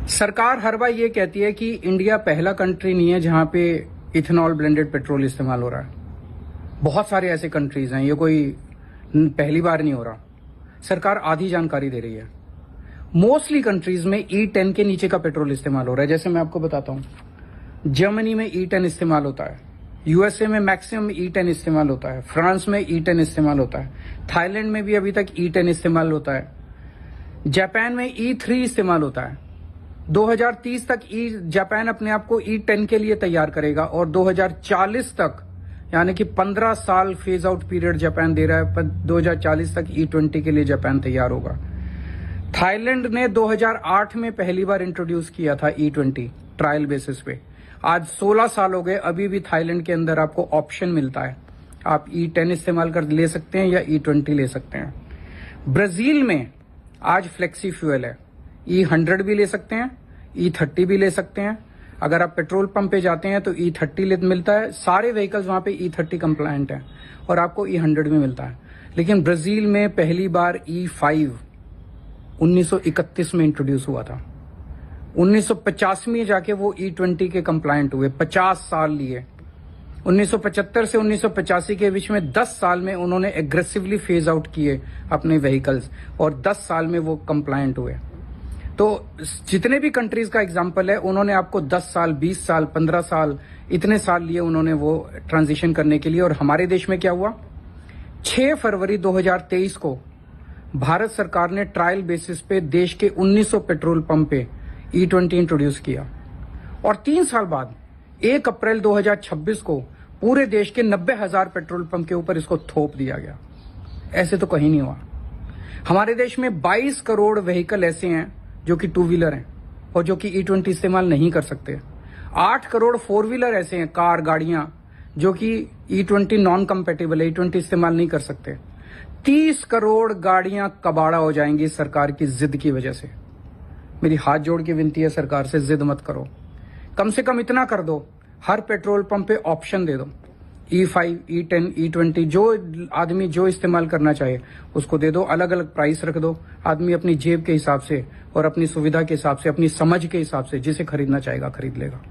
सरकार हर बार ये कहती है कि इंडिया पहला कंट्री नहीं है जहां पे इथेनॉल ब्लेंडेड पेट्रोल इस्तेमाल हो रहा है। बहुत सारे ऐसे कंट्रीज हैं, ये कोई पहली बार नहीं हो रहा। सरकार आधी जानकारी दे रही है। मोस्टली कंट्रीज में E10 के नीचे का पेट्रोल इस्तेमाल हो रहा है। जैसे मैं आपको बताता हूं, जर्मनी में E10 इस्तेमाल होता है, यूएसए में मैक्सिमम E10 इस्तेमाल होता है, फ्रांस में E10 इस्तेमाल होता है, थाईलैंड में भी अभी तक E10 इस्तेमाल होता है, जापान में E3 इस्तेमाल होता है। 2030 तक जापान अपने आप को E10 के लिए तैयार करेगा और 2040 तक, यानी कि 15 साल फेज आउट पीरियड जापान दे रहा है, पर 2040 तक E20 के लिए जापान तैयार होगा। थाईलैंड ने 2008 में पहली बार इंट्रोड्यूस किया था E20 ट्रायल बेसिस पे। आज 16 साल हो गए, अभी भी थाईलैंड के अंदर आपको ऑप्शन मिलता है, आप E10 इस्तेमाल कर ले सकते हैं या E20 ले सकते हैं। ब्राजील में आज फ्लेक्सी फ्यूल है, E100 भी ले सकते हैं, E30 भी ले सकते हैं। अगर आप पेट्रोल पंप पे जाते हैं तो E30 मिलता है, सारे व्हीकल्स वहां पे E30 कंप्लायंट हैं और आपको E100 भी मिलता है। लेकिन ब्राजील में पहली बार E5 1931 में इंट्रोड्यूस हुआ था। 1985 में जाके वो E20 के कंप्लायंट हुए, 50 साल लिए। 1975 से 1985 के बीच में 10 साल में उन्होंने एग्रेसिवली फेज आउट किए अपने व्हीकल्स और 10 साल में वो कंप्लायंट हुए। तो जितने भी कंट्रीज का एग्जांपल है, उन्होंने आपको 10 साल, 20 साल, 15 साल, इतने साल लिए उन्होंने वो ट्रांजिशन करने के लिए। और हमारे देश में क्या हुआ, 6 फरवरी 2023 को भारत सरकार ने ट्रायल बेसिस पे देश के 1900 पेट्रोल पंप पे E20 इंट्रोड्यूस किया और 3 साल बाद 1 अप्रैल 2026 को पूरे देश के 90,000 पेट्रोल पंप के ऊपर इसको थोप दिया गया। ऐसे तो कहीं नहीं हुआ। हमारे देश में 22 करोड़ व्हीकल ऐसे हैं जो कि 2 व्हीलर हैं और जो कि E20 इस्तेमाल नहीं कर सकते। 8 करोड़ 4 व्हीलर ऐसे हैं, कार, गाड़ियां, जो कि E20 नॉन कंपेटेबल है, E20 इस्तेमाल नहीं कर सकते। 30 करोड़ गाड़ियां कबाड़ा हो जाएंगी सरकार की जिद की वजह से। मेरी हाथ जोड़ के विनती है, सरकार से जिद मत करो, कम से कम इतना कर दो, हर पेट्रोल पंप पे ऑप्शन दे दो, E5, E10, E20, जो आदमी जो इस्तेमाल करना चाहे उसको दे दो। अलग अलग प्राइस रख दो, आदमी अपनी जेब के हिसाब से और अपनी सुविधा के हिसाब से, अपनी समझ के हिसाब से जिसे खरीदना चाहेगा खरीद लेगा।